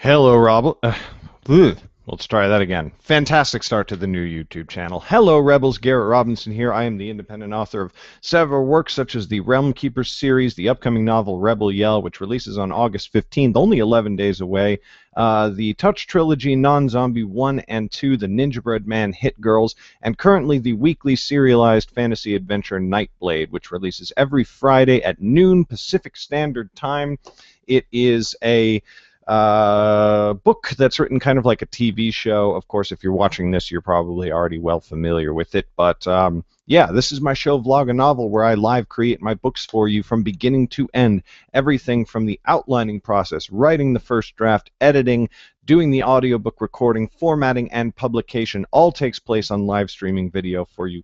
Hello, Rob. Let's try that again. Fantastic start to the new YouTube channel. Hello, Rebels. Garrett Robinson here. I am the independent author of several works such as the Realm Keepers series, the upcoming novel Rebel Yell, which releases on August 15th, only 11 days away, the Touch Trilogy, Non-Zombie 1 and 2, the Ninjabread Man Hit Girls, and currently the weekly serialized fantasy adventure Nightblade, which releases every Friday at noon Pacific Standard Time. It is a book that's written kind of like a TV show. Of course, if you're watching this, you're probably already well familiar with it. But yeah, this is my show, VlogaNovel, where I live create my books for you from beginning to end. Everything from the outlining process, writing the first draft, editing, doing the audiobook recording, formatting, and publication all takes place on live streaming video for you.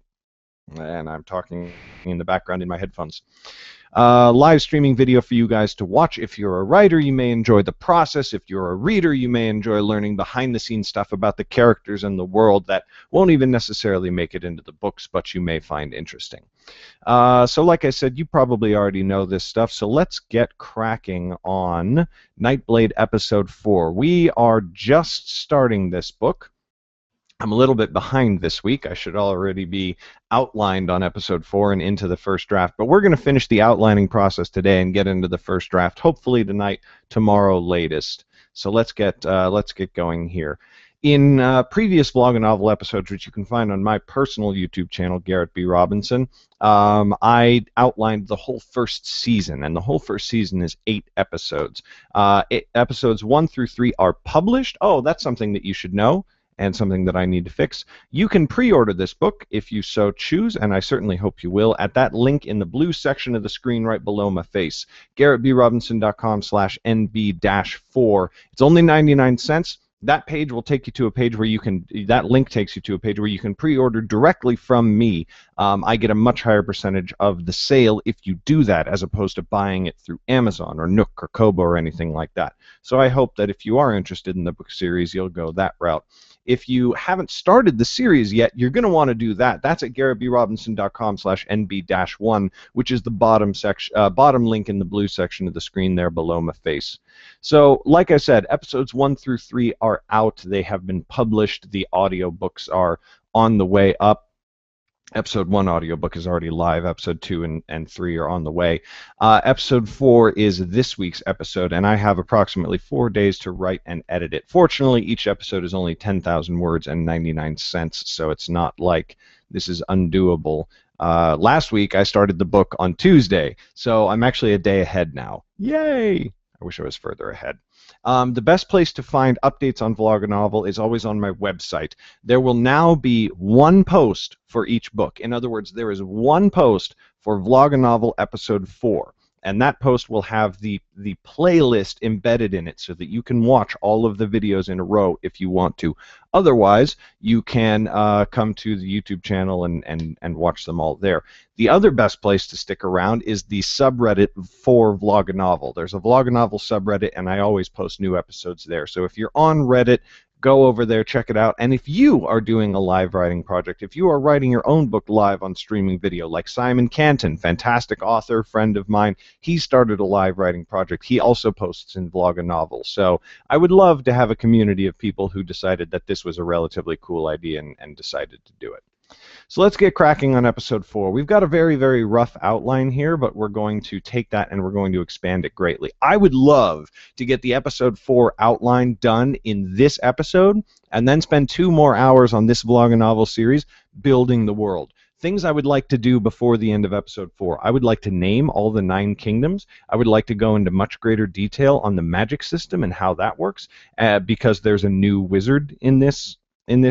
And I'm talking in the background in my headphones. Live streaming video for you guys to watch. If you're a writer, you may enjoy the process. If you're a reader, you may enjoy learning behind-the-scenes stuff about the characters and the world that won't even necessarily make it into the books, but you may find interesting. So like I said, you probably already know this stuff, so let's get cracking on Nightblade Episode 4. We are just starting this book. I'm a little bit behind this week. I should already be outlined on episode 4 and into the first draft, but we're going to finish the outlining process today and get into the first draft, hopefully tonight, tomorrow latest. So let's get going here. In previous VlogaNovel episodes, which you can find on my personal YouTube channel, Garrett B. Robinson, I outlined the whole first season, and the whole first season is 8 episodes. Episodes 1 through 3 are published. Oh, that's something that you should know, and something that I need to fix. You can pre-order this book if you so choose, and I certainly hope you will, at that link in the blue section of the screen right below my face, garrettbrobinson.com/nb-4. It's only 99 cents. That page will take you to a page where you can, that link takes you to a page where you can pre-order directly from me. I get a much higher percentage of the sale if you do that, as opposed to buying it through Amazon or Nook or Kobo or anything like that. So I hope that if you are interested in the book series, you'll go that route. If you haven't started the series yet, you're going to want to do that. That's at garrettbrobinson.com/nb-1, which is the bottom link in the blue section of the screen there below my face. So, like I said, episodes 1 through 3 are out. They have been published. The audiobooks are on the way up. Episode 1 audiobook is already live. Episode 2 and 3 are on the way. Episode 4 is this week's episode, and I have approximately 4 days to write and edit it. Fortunately, each episode is only 10,000 words and 99 cents, so it's not like this is undoable. Last week, I started the book on Tuesday, so I'm actually a day ahead now. Yay! I wish I was further ahead. The best place to find updates on VlogaNovel is always on my website. There will now be one post for each book. In other words, there is one post for VlogaNovel Episode 4. And that post will have the playlist embedded in it so that you can watch all of the videos in a row if you want to. Otherwise, you can come to the YouTube channel and watch them all there. The other best place to stick around is the subreddit for VlogaNovel. There's a VlogaNovel subreddit, and I always post new episodes there. So if you're on Reddit, go over there, check it out. And if you are doing a live writing project, if you are writing your own book live on streaming video, like Simon Canton, fantastic author, friend of mine, he started a live writing project. He also posts in VlogaNovel. So I would love to have a community of people who decided that this was a relatively cool idea and decided to do it. So let's get cracking on episode 4. We've got a very, very rough outline here, but we're going to take that and we're going to expand it greatly. I would love to get the episode 4 outline done in this episode and then spend 2 more hours on this VlogaNovel series building the world. Things I would like to do before the end of episode 4. I would like to name all the 9 kingdoms. I would like to go into much greater detail on the magic system and how that works, because there's a new wizard in this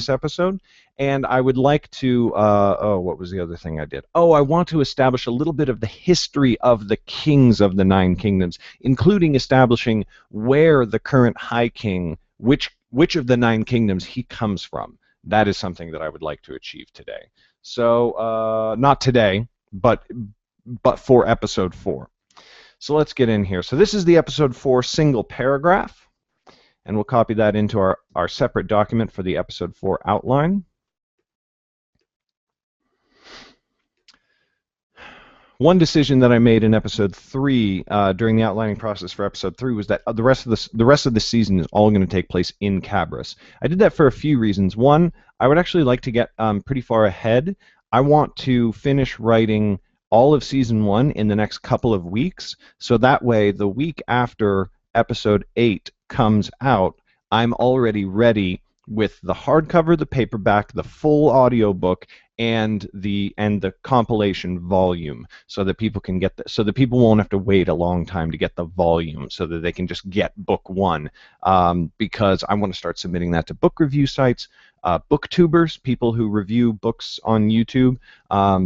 episode. And I would like to, what was the other thing I did? Oh, I want to establish a little bit of the history of the kings of the 9 kingdoms, including establishing where the current High King, which of the 9 kingdoms he comes from. That is something that I would like to achieve today. So, not today, but for episode 4. So let's get in here. So this is the episode 4 single paragraph, and we'll copy that into our separate document for the episode 4 outline. one decision that I made in episode 3 during the outlining process for episode 3 was that the rest of the season is all going to take place in Cabris. I did that for a few reasons. One, I would actually like to get pretty far ahead. I want to finish writing all of season 1 in the next couple of weeks, so that way the week after episode 8 comes out, I'm already ready with the hardcover, the paperback, the full audiobook, and the compilation volume, so that people can get so that people won't have to wait a long time to get the volume, so that they can just get book 1, because I want to start submitting that to book review sites, booktubers, people who review books on YouTube.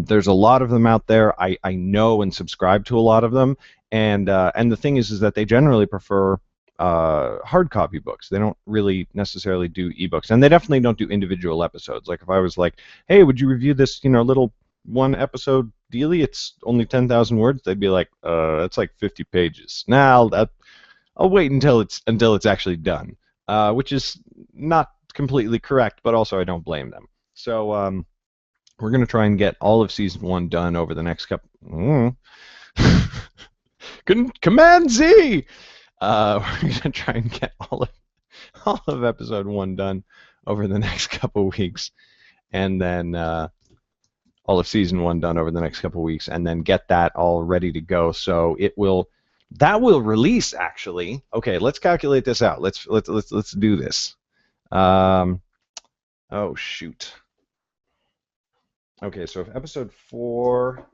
There's a lot of them out there. I know and subscribe to a lot of them, and the thing is that they generally prefer hard copy books. They don't really necessarily do ebooks, and they definitely don't do individual episodes. Like if I was like, "Hey, would you review this, little one episode dealy? It's only 10,000 words." They'd be like, "That's like 50 pages." Now I'll wait until it's actually done," which is not completely correct, but also I don't blame them. So we're gonna try and get all of season 1 done over the next couple. Command Z. We're gonna try and get all of episode 1 done over the next couple weeks, and then all of season 1 done over the next couple weeks, and then get that all ready to go. So that will release actually. Okay, let's calculate this out. Let's do this. Oh shoot. Okay, so if episode 4.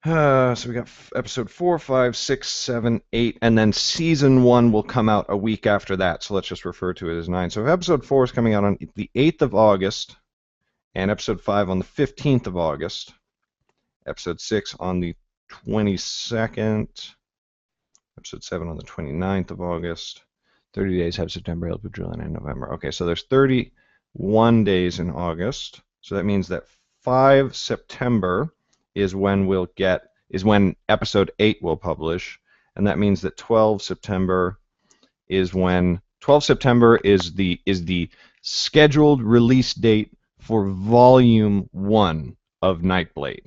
So we got episode 4, 5, 6, 7, 8, and then season 1 will come out a week after that. So let's just refer to it as 9. So if episode 4 is coming out on the 8th of August, and episode 5 on the 15th of August, episode 6 on the 22nd, episode 7 on the 29th of August, 30 days have September, April, July, and November. Okay, so there's 31 days in August. So that means that 5 September is when episode 8 will publish, and that means that 12 September is the scheduled release date for volume 1 of Nightblade.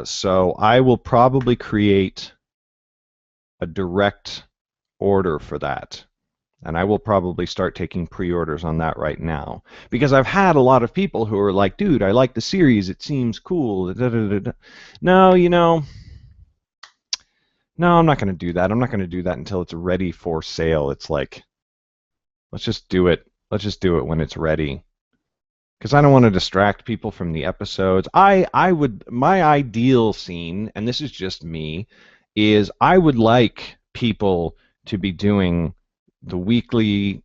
So I will probably create a direct order for that. And I will probably start taking pre-orders on that right now. Because I've had a lot of people who are like, "Dude, I like the series. It seems cool." No, no, I'm not going to do that. I'm not going to do that until it's ready for sale. It's like, let's just do it. Let's just do it when it's ready. Because I don't want to distract people from the episodes. My ideal scene, and this is just me, is I would like people to be doing the weekly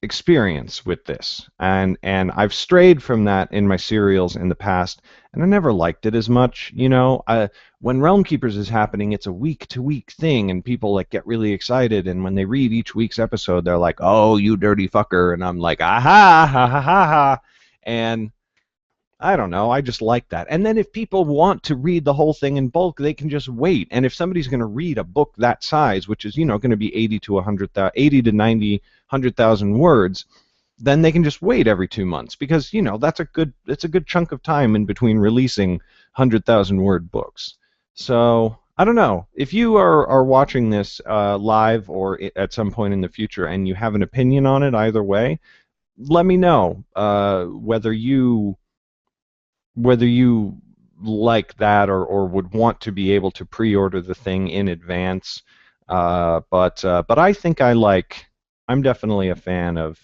experience with this, and I've strayed from that in my serials in the past, and I never liked it as much. When Realm Keepers is happening, it's a week-to-week thing, and people like get really excited, and when they read each week's episode, they're like, "Oh, you dirty fucker," and I'm like, "Aha, ha ha ha ha," and I don't know. I just like that. And then if people want to read the whole thing in bulk, they can just wait. And if somebody's going to read a book that size, which is, going to be 80 to 90, 100,000 words, then they can just wait every 2 months, because, it's a good chunk of time in between releasing 100,000 word books. So I don't know. If you are watching this live or at some point in the future and you have an opinion on it either way, let me know whether you like that or would want to be able to pre-order the thing in advance. But I think I'm definitely a fan of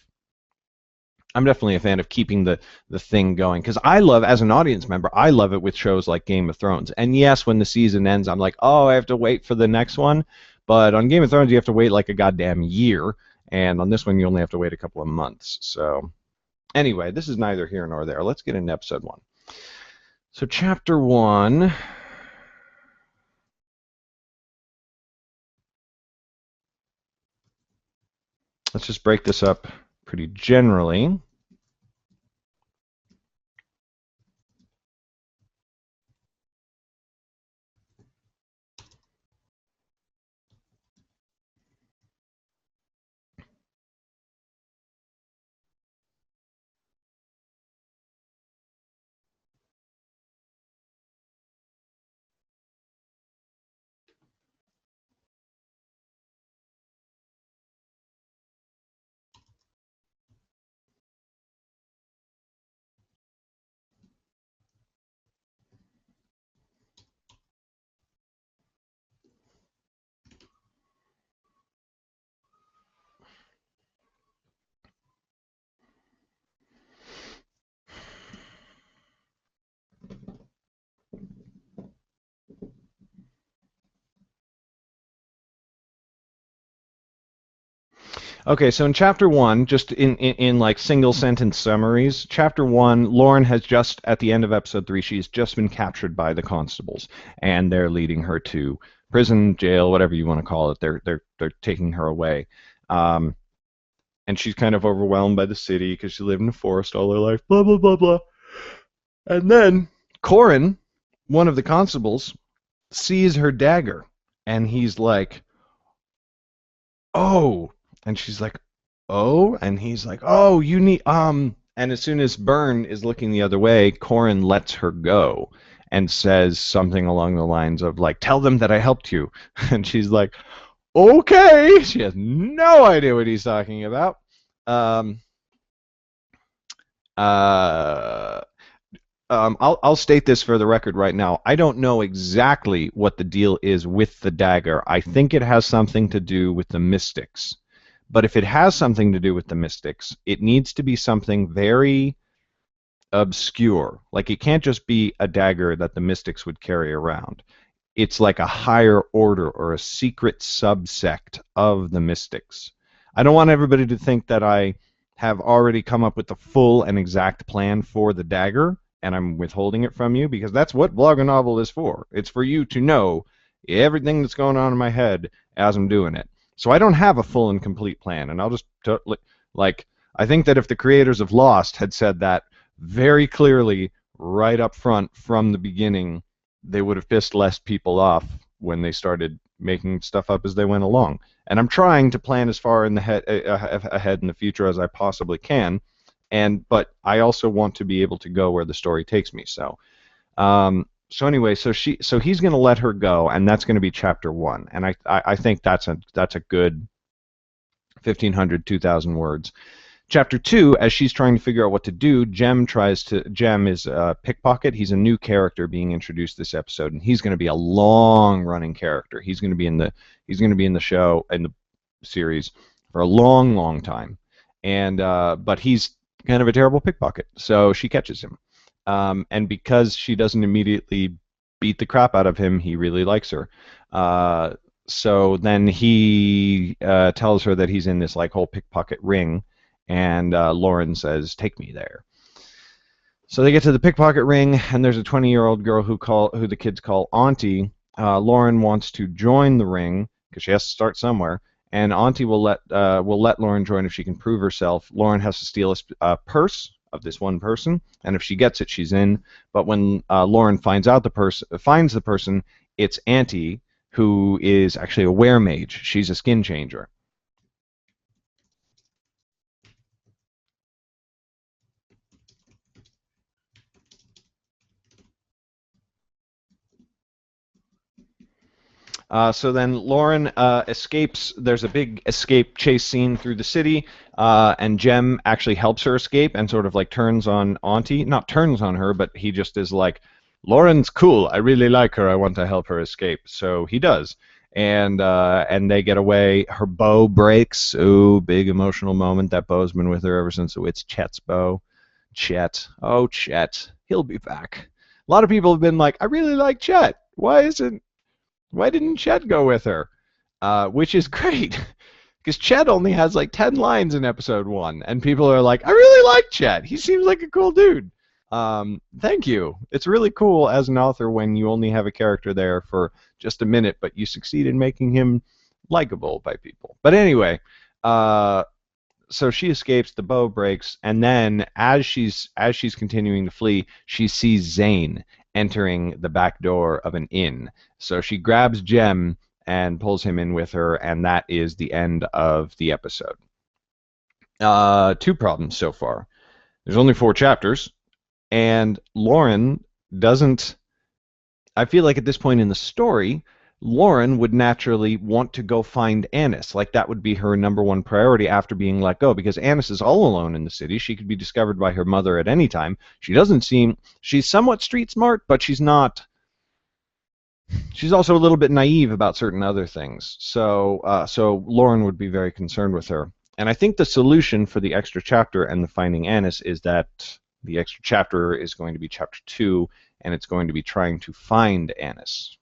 keeping the thing going, because I love, as an audience member, I love it with shows like Game of Thrones. And yes, when the season ends, I'm like, oh, I have to wait for the next one. But on Game of Thrones, you have to wait like a goddamn year, and on this one, you only have to wait a couple of months. So anyway, this is neither here nor there. Let's get into episode 1. So chapter 1, let's just break this up pretty generally. Okay, so in chapter one, just in like single sentence summaries, chapter one, Lauren has just at the end of episode three, she's just been captured by the constables, and they're leading her to prison, jail, whatever you want to call it. They're taking her away, um, and she's kind of overwhelmed by the city because she lived in the forest all her life. Blah blah blah blah. And then Corin, one of the constables, sees her dagger, and he's like, "Oh," and she's like, "Oh," and he's like, "Oh, you need." And as soon as Byrne is looking the other way, Corin lets her go and says something along the lines of like, "Tell them that I helped you," and she's like, "Okay." She has no idea what he's talking about. Um, uh, I'll state this for the record right now. I don't know exactly what the deal is with the dagger. I think it has something to do with the mystics. But if it has something to do with the mystics, it needs to be something very obscure. Like it can't just be a dagger that the mystics would carry around. It's like a higher order or a secret subsect of the mystics. I don't want everybody to think that I have already come up with the full and exact plan for the dagger and I'm withholding it from you because that's what VlogaNovel is for. It's for you to know everything that's going on in my head as I'm doing it. So I don't have a full and complete plan, and I'll just like I think that if the creators of Lost had said that very clearly right up front from the beginning, they would have pissed less people off when they started making stuff up as they went along. And I'm trying to plan as far in the ahead in the future as I possibly can, but I also want to be able to go where the story takes me. So anyway, so he's going to let her go, and that's going to be chapter one. And I think that's a good 1,500, 2,000 words. Chapter two, as she's trying to figure out what to do, Jem is a pickpocket. He's a new character being introduced this episode, and he's going to be a long-running character. He's going to be in the show and the series for a long, long time. And but he's kind of a terrible pickpocket, so she catches him. And because she doesn't immediately beat the crap out of him, he really likes her. So then he tells her that he's in this like whole pickpocket ring, and Lauren says, "Take me there." So they get to the pickpocket ring, and there's a 20-year-old girl who the kids call Auntie. Lauren wants to join the ring because she has to start somewhere, and Auntie will let Lauren join if she can prove herself. Lauren has to steal a purse of this one person, and if she gets it, she's in. But when Lauren finds the person, it's Auntie, who is actually a weremage. She's a skin changer. So then Lauren escapes. There's a big escape chase scene through the city, and Jem actually helps her escape and sort of like turns on Auntie. Not turns on her, but he just is like, Lauren's cool. I really like her. I want to help her escape. So he does. And they get away. Her bow breaks. Ooh, big emotional moment. That bow's been with her ever since it's Chet's bow. Chet. Oh, Chet. He'll be back. A lot of people have been like, I really like Chet. Why didn't Chet go with her? Which is great, because Chet only has like 10 lines in episode 1, and people are like, I really like Chet. He seems like a cool dude. Thank you. It's really cool as an author when you only have a character there for just a minute, but you succeed in making him likable by people. But anyway, so she escapes, the bow breaks, and then as she's continuing to flee, she sees Zane entering the back door of an inn. So she grabs Jem and pulls him in with her, and that is the end of the episode. 2 problems so far. There's only 4 chapters, and Lauren doesn't... I feel like at this point in the story, Lauren would naturally want to go find Annis. Like, that would be her number 1 priority after being let go, because Annis is all alone in the city. She could be discovered by her mother at any time. She's somewhat street smart, but she's not... She's also a little bit naive about certain other things. So Lauren would be very concerned with her. And I think the solution for the extra chapter and the finding Annis is that the extra chapter is going to be chapter 2, and it's going to be trying to find Annis.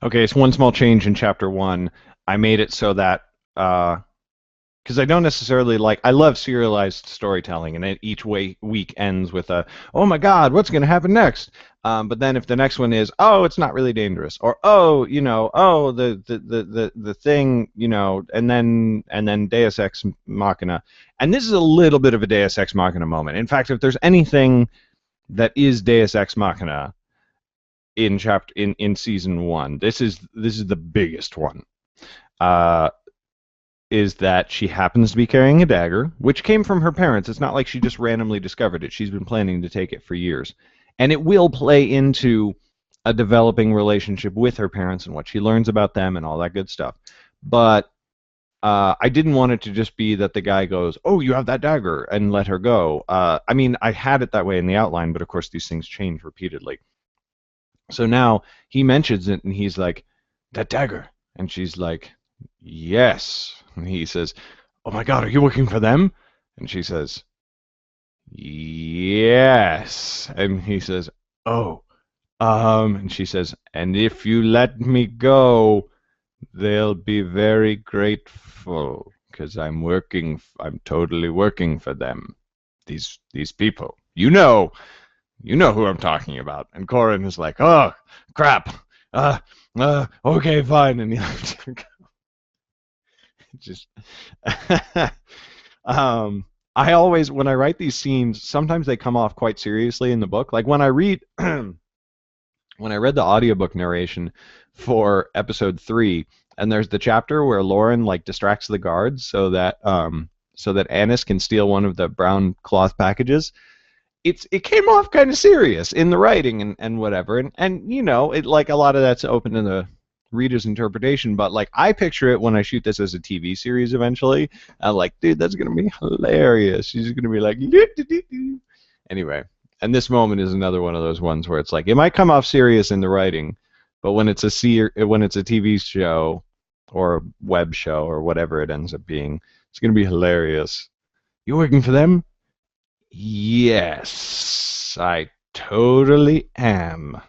Okay, so one small change in chapter one. I made it so that because I don't necessarily like. I love serialized storytelling, and each week ends with a, "Oh my God, what's going to happen next?" But then if the next one is, "Oh, it's not really dangerous," or "Oh, oh the thing," and then Deus Ex Machina, and this is a little bit of a Deus Ex Machina moment. In fact, if there's anything that is Deus Ex Machina in season one, this is the biggest one. Uh, is that she happens to be carrying a dagger, which came from her parents. It's not like she just randomly discovered it. She's been planning to take it for years. And it will play into a developing relationship with her parents and what she learns about them and all that good stuff. But I didn't want it to just be that the guy goes, "Oh, you have that dagger," and let her go. I mean, I had it that way in the outline, but of course these things change repeatedly. So now he mentions it and he's like, "That dagger." And she's like, "Yes." And he says, "Oh my God, are you working for them?" And she says, "Yes." And he says, "Oh, and she says, "And if you let me go, they'll be very grateful because I'm totally working for them. These people. You know who I'm talking about." And Corin is like, "Oh, crap. Okay, fine." And he lets her go. Just, I always, when I write these scenes, sometimes they come off quite seriously in the book. Like when I read, when I read the audiobook narration for episode 3, and there's the chapter where Lauren like distracts the guards so that Annis can steal one of the brown cloth packages. It came off kind of serious in the writing and whatever, and it, like, a lot of that's open to the reader's interpretation, but like I picture it when I shoot this as a TV series eventually. I'm like, dude, that's gonna be hilarious. She's gonna be like, anyway. And this moment is another one of those ones where it's like it might come off serious in the writing, but when it's a TV show or a web show or whatever it ends up being, it's gonna be hilarious. You working for them? Yes, I totally am.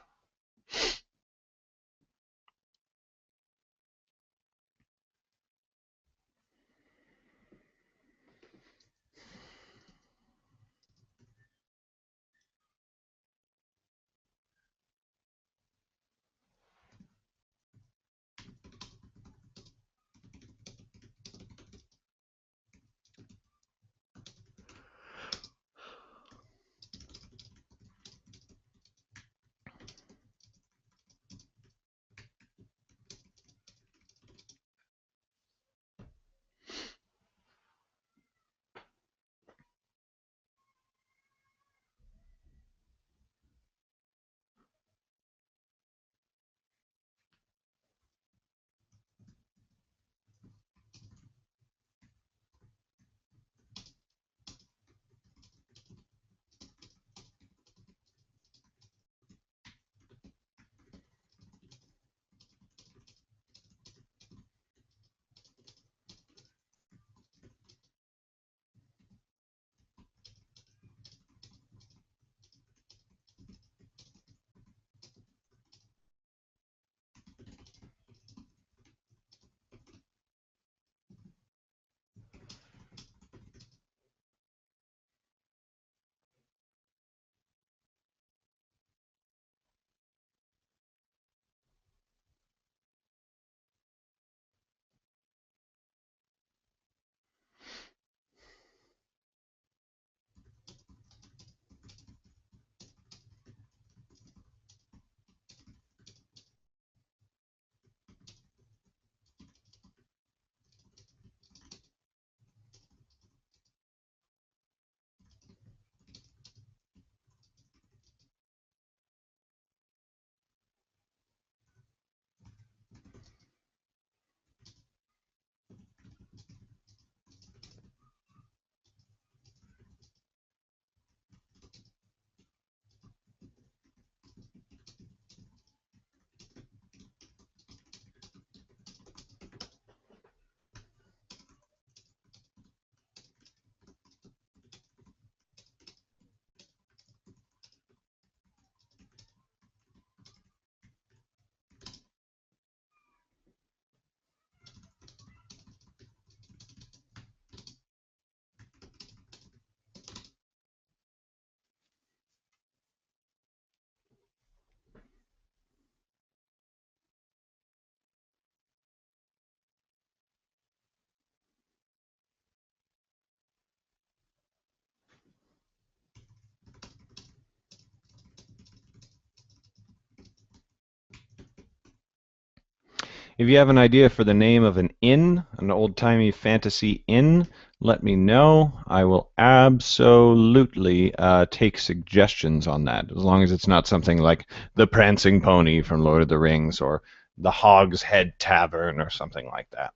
If you have an idea for the name of an inn, an old-timey fantasy inn, let me know. I will absolutely take suggestions on that, as long as it's not something like the Prancing Pony from Lord of the Rings or the Hog's Head Tavern or something like that.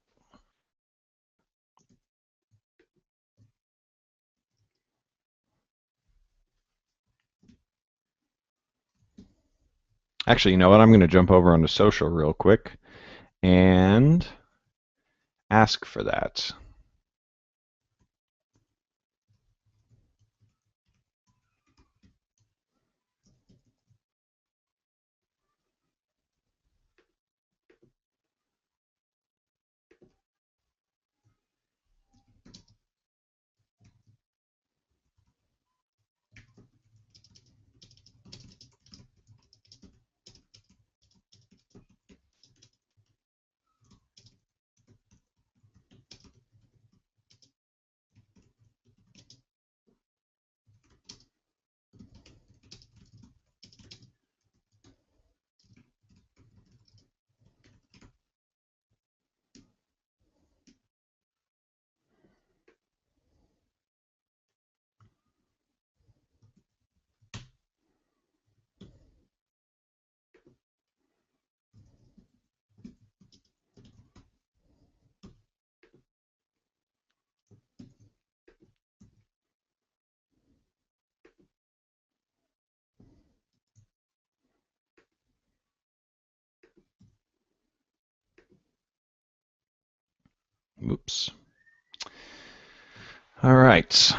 Actually, you know what? I'm going to jump over onto social real quick and ask for that. Oops. All right.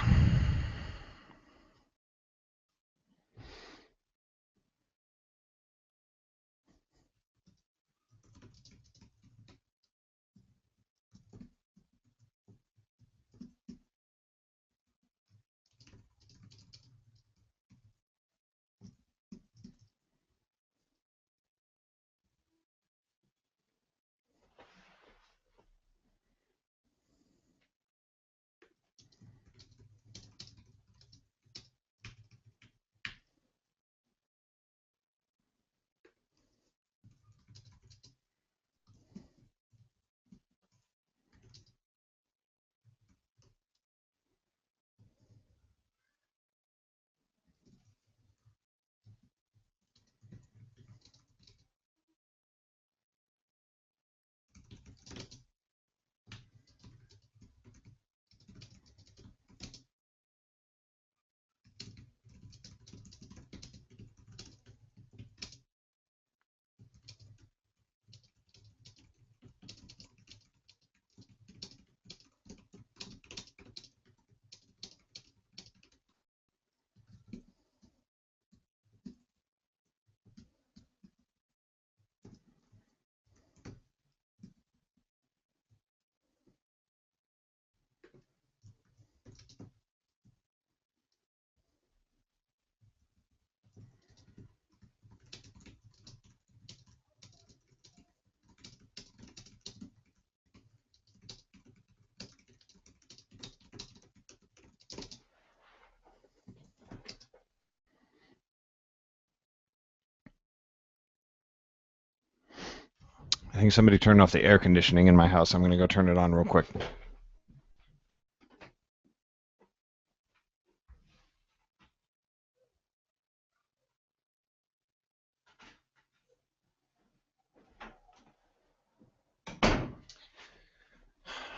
I think somebody turned off the air conditioning in my house. I'm going to go turn it on real quick.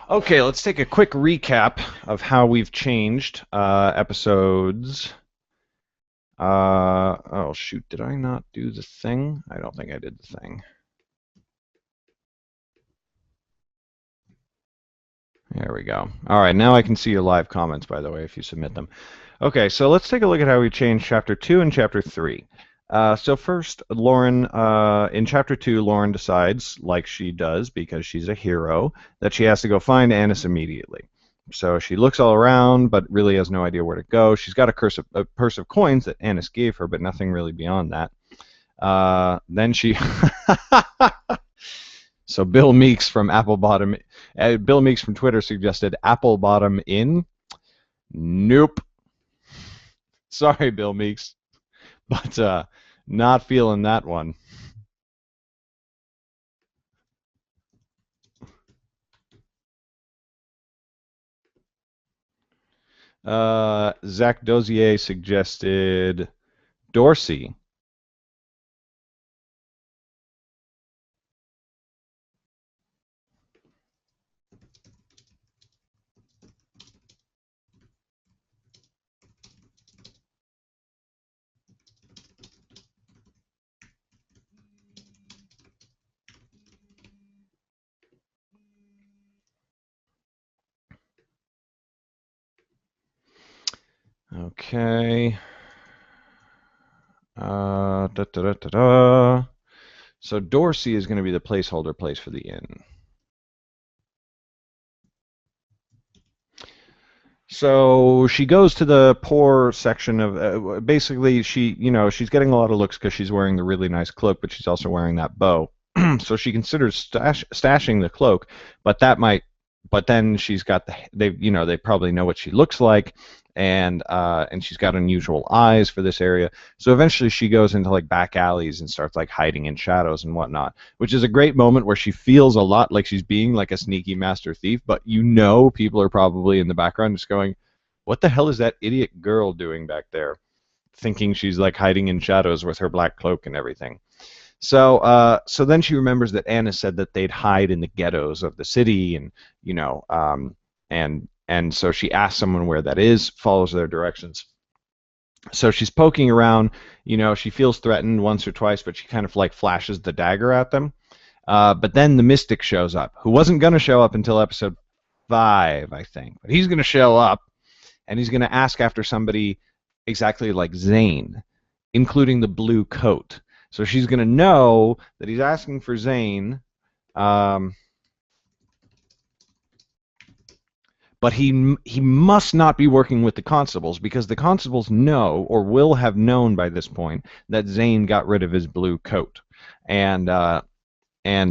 Okay, let's take a quick recap of how we've changed episodes. Oh, shoot. Did I not do the thing? I don't think I did the thing. There we go. All right, now I can see your live comments, by the way, if you submit them. Okay, so let's take a look at how we changed Chapter 2 and Chapter 3. So first, Lauren, in Chapter 2, Lauren decides, like she does because she's a hero, that she has to go find Annis immediately. So she looks all around, but really has no idea where to go. She's got a purse of coins that Annis gave her, but nothing really beyond that. Then she... So Bill Meeks from Bill Meeks from Twitter suggested Apple Bottom Inn. Nope. Sorry, Bill Meeks, but not feeling that one. Zach Dozier suggested Dorsey. Okay. Da, da, da, da, da. So Dorsey is going to be the placeholder place for the inn. So she goes to the poor section of basically she's getting a lot of looks because she's wearing the really nice cloak, but she's also wearing that bow. So she considers stashing the cloak, but then she's got they probably know what she looks like, and she's got unusual eyes for this area. So eventually she goes into like back alleys and starts like hiding in shadows and whatnot, which is a great moment where she feels a lot like she's being like a sneaky master thief, but people are probably in the background just going, what the hell is that idiot girl doing back there? Thinking she's like hiding in shadows with her black cloak and everything. So then she remembers that Anna said that they'd hide in the ghettos of the city, and and so she asks someone where that is, follows their directions. So she's poking around. She feels threatened once or twice, but she kind of like flashes the dagger at them. But then the mystic shows up, who wasn't going to show up until episode 5, I think. But he's going to show up, and he's going to ask after somebody exactly like Zane, including the blue coat. So she's going to know that he's asking for Zane, but he must not be working with the constables, because the constables know, or will have known by this point, that Zane got rid of his blue coat, and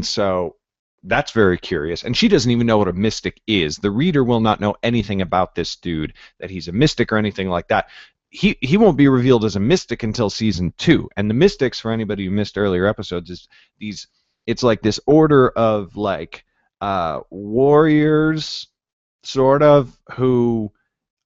so that's very curious. And she doesn't even know what a mystic is. The reader will not know anything about this dude, that he's a mystic or anything like that. He won't be revealed as a mystic until season 2. And the mystics, for anybody who missed earlier episodes, is it's like this order of like warriors, sort of, who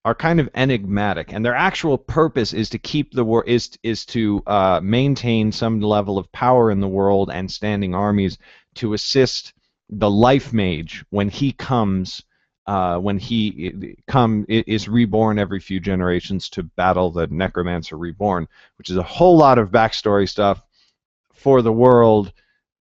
are kind of enigmatic, and their actual purpose is to keep the war is to maintain some level of power in the world and standing armies to assist the life mage when he comes is reborn every few generations to battle the necromancer reborn, which is a whole lot of backstory stuff for the world,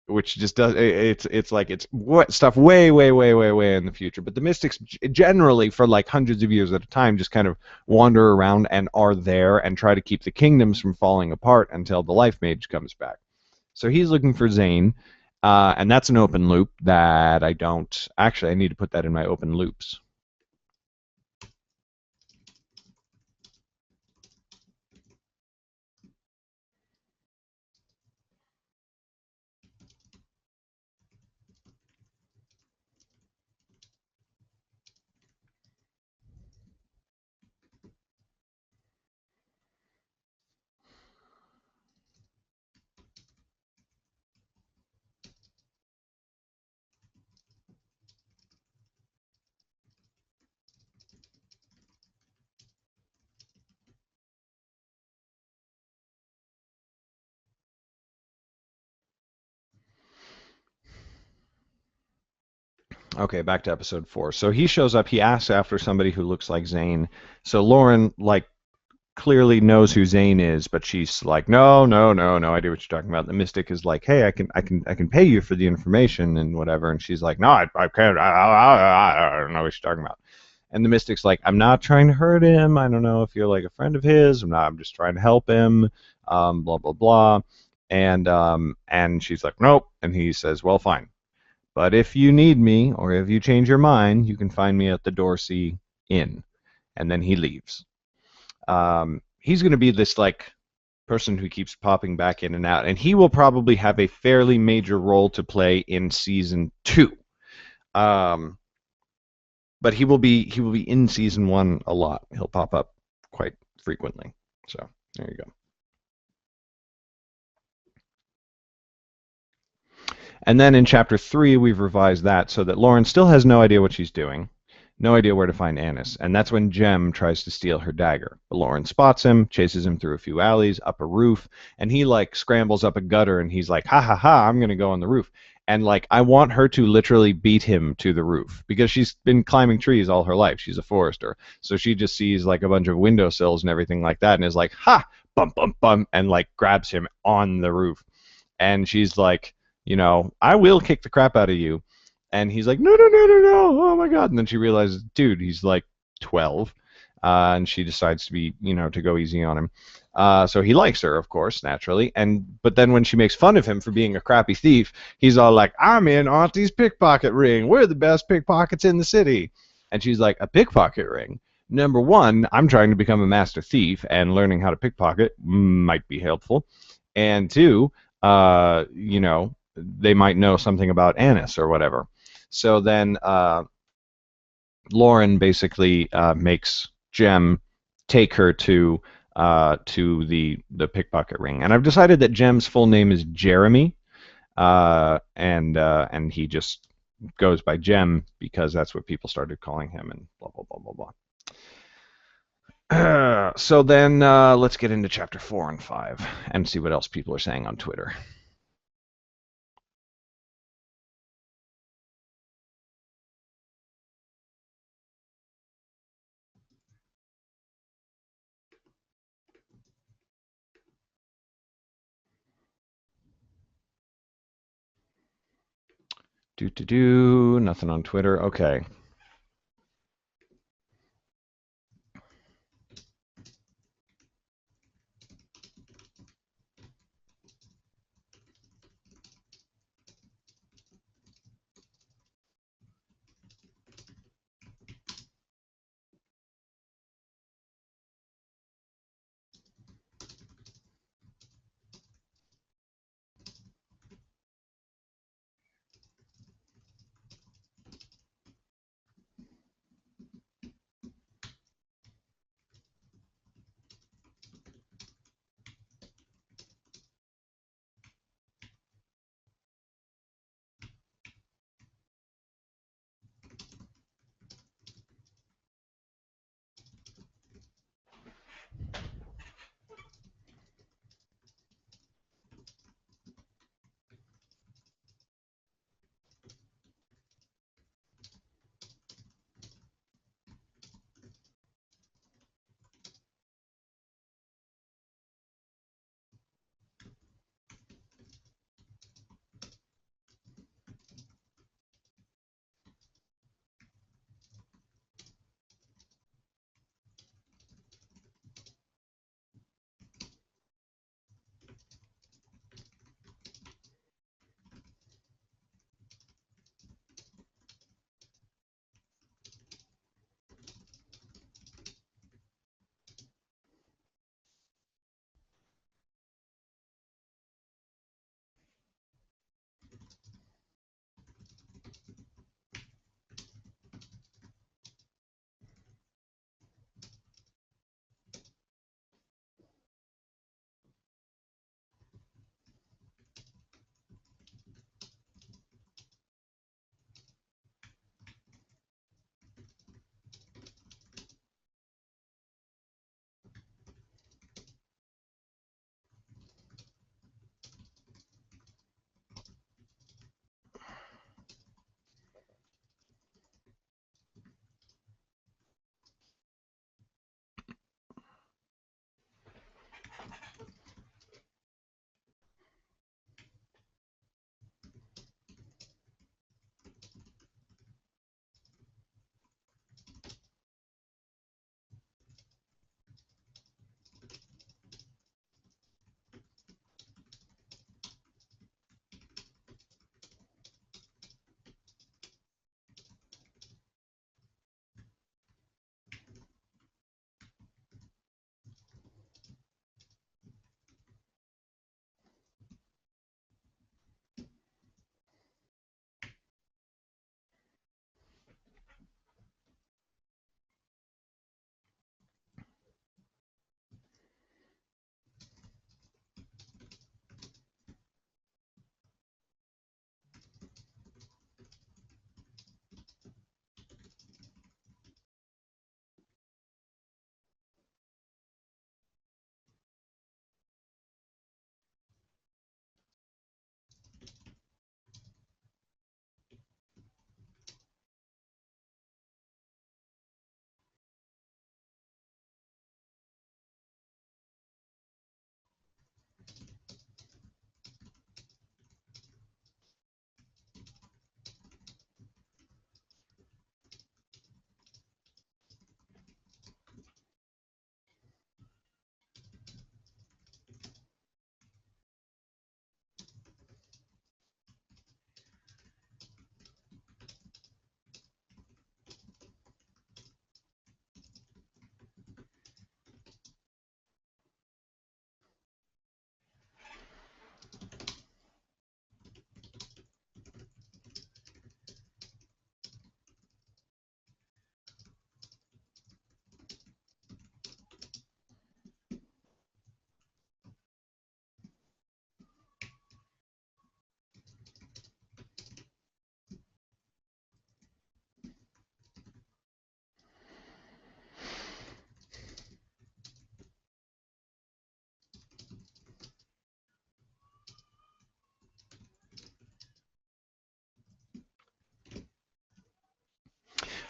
which just does it's like it's stuff way in the future. But the mystics generally, for like hundreds of years at a time, just kind of wander around and are there and try to keep the kingdoms from falling apart until the life mage comes back. So he's looking for Zane, and that's an open loop that I need to put that in my open loops. Okay, back to episode 4. So he shows up. He asks after somebody who looks like Zane. So Lauren, like, clearly knows who Zane is, but she's like, no, I do what you're talking about. The mystic is like, hey, I can pay you for the information and whatever. And she's like, no, I can't. I don't know what you're talking about. And the mystic's like, I'm not trying to hurt him. I don't know if you're like a friend of his. I'm just trying to help him. Blah blah blah. And she's like, nope. And he says, well, fine. But if you need me, or if you change your mind, you can find me at the Dorsey Inn. And then he leaves. He's going to be this like person who keeps popping back in and out, and he will probably have a fairly major role to play in season 2. But he will be in season 1 a lot. He'll pop up quite frequently. So there you go. And then in chapter 3, we've revised that so that Lauren still has no idea what she's doing. No idea where to find Annis. And that's when Jem tries to steal her dagger. But Lauren spots him, chases him through a few alleys, up a roof, and he like scrambles up a gutter and he's like, ha ha ha, I'm gonna go on the roof. And like I want her to literally beat him to the roof because she's been climbing trees all her life. She's a forester. So she just sees like a bunch of windowsills and everything like that and is like, ha, bump, bump, bump, and like grabs him on the roof. And she's like, I will kick the crap out of you. And he's like, no, no, no, no, no, oh my god. And then she realizes, dude, he's like 12. And she decides to be, to go easy on him. So he likes her, of course, naturally. But then when she makes fun of him for being a crappy thief, he's all like, I'm in Auntie's pickpocket ring. We're the best pickpockets in the city. And she's like, a pickpocket ring? Number one, I'm trying to become a master thief, and learning how to pickpocket might be helpful. And two, they might know something about Annis or whatever. So then Lauren basically makes Jem take her to the pickpocket ring, and I've decided that Jem's full name is Jeremy, and he just goes by Jem because that's what people started calling him, and blah blah blah blah blah. So then let's get into chapter 4 and 5 and see what else people are saying on Twitter. Nothing on Twitter. Okay.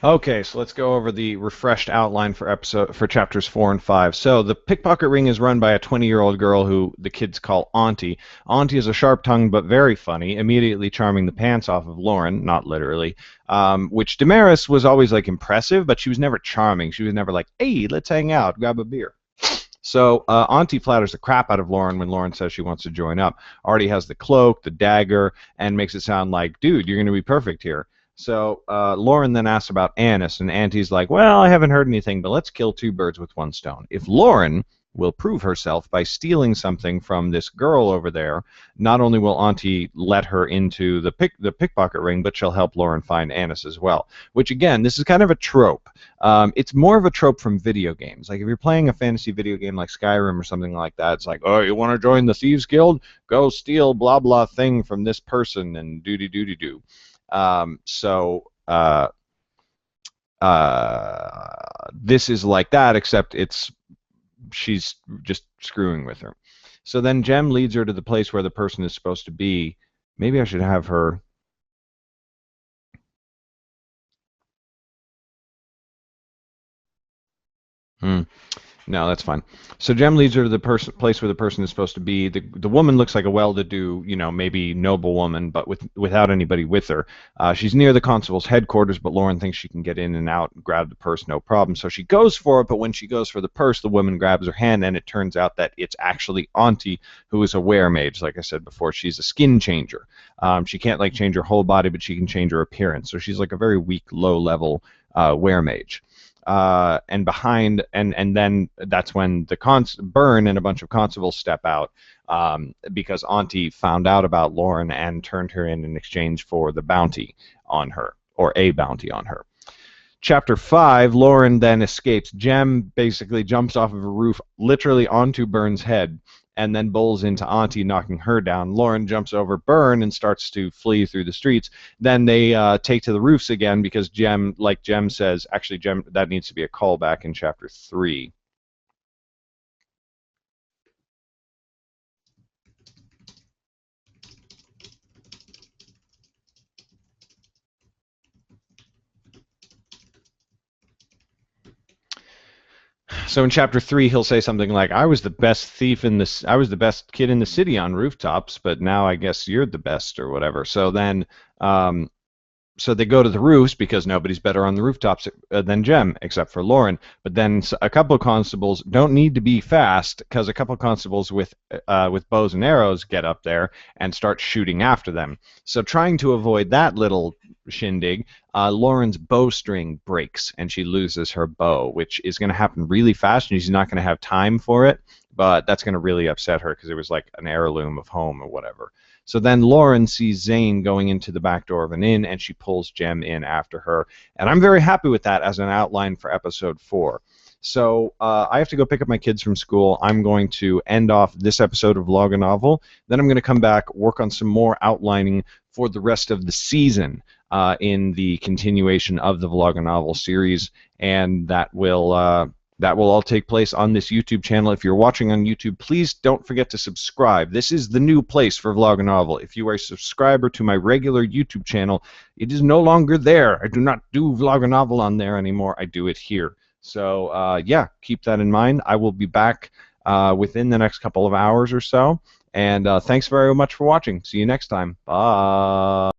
Okay, so let's go over the refreshed outline for chapters 4 and 5. So the pickpocket ring is run by a 20-year-old girl who the kids call Auntie. Auntie is a sharp-tongued but very funny, immediately charming the pants off of Lauren, not literally. Which Damaris was always like impressive, but she was never charming. She was never like, "Hey, let's hang out, grab a beer." So Auntie flatters the crap out of Lauren when Lauren says she wants to join up. Already has the cloak, the dagger, and makes it sound like, dude, you're going to be perfect here. So Lauren then asks about Annis, and Auntie's like, well, I haven't heard anything, but let's kill two birds with one stone. If Lauren will prove herself by stealing something from this girl over there, not only will Auntie let her into the pickpocket ring, but she'll help Lauren find Annis as well. Which, again, this is kind of a trope. It's more of a trope from video games. Like if you're playing a fantasy video game like Skyrim or something like that, it's like, oh, you want to join the Thieves Guild? Go steal blah blah thing from this person and do. This is like that, except she's just screwing with her. So then Jem leads her to the place where the person is supposed to be. Maybe I should have her. No, that's fine. So Jem leads her to the place where the person is supposed to be. The woman looks like a well-to-do, maybe noble woman, but without anybody with her. She's near the constable's headquarters, but Lauren thinks she can get in and out and grab the purse, no problem. So she goes for it, but when she goes for the purse, the woman grabs her hand, and it turns out that it's actually Auntie, who is a were-mage. Like I said before, she's a skin changer. She can't like change her whole body, but she can change her appearance. So she's like a very weak, low-level were-mage. And then that's when the Byrne and a bunch of constables step out because Auntie found out about Lauren and turned her in exchange for the bounty on her, or a bounty on her. Chapter 5, Lauren then escapes. Jem basically jumps off of a roof literally onto Byrne's head and then bowls into Auntie, knocking her down. Lauren jumps over Byrne and starts to flee through the streets. Then they take to the roofs again because Jem says, actually, Jem, that needs to be a callback in Chapter 3. So in Chapter 3, he'll say something like, I was the best kid in the city on rooftops, but now I guess you're the best," or whatever. So then so they go to the roofs because nobody's better on the rooftops than Jem, except for Lauren. But then a couple of constables don't need to be fast because a couple of constables with bows and arrows get up there and start shooting after them. So trying to avoid that little shindig, Lauren's bowstring breaks and she loses her bow, which is going to happen really fast and she's not going to have time for it. But that's going to really upset her because it was like an heirloom of home or whatever. So then Lauren sees Zane going into the back door of an inn, and she pulls Jem in after her. And I'm very happy with that as an outline for episode 4. So I have to go pick up my kids from school. I'm going to end off this episode of VlogaNovel. Then I'm going to come back, work on some more outlining for the rest of the season in the continuation of the VlogaNovel series, and that will all take place on this YouTube channel. If you're watching on YouTube, please don't forget to subscribe. This is the new place for VlogaNovel. If you are a subscriber to my regular YouTube channel, it is no longer there. I do not do VlogaNovel on there anymore. I do it here. So, yeah, keep that in mind. I will be back within the next couple of hours or so. And thanks very much for watching. See you next time. Bye.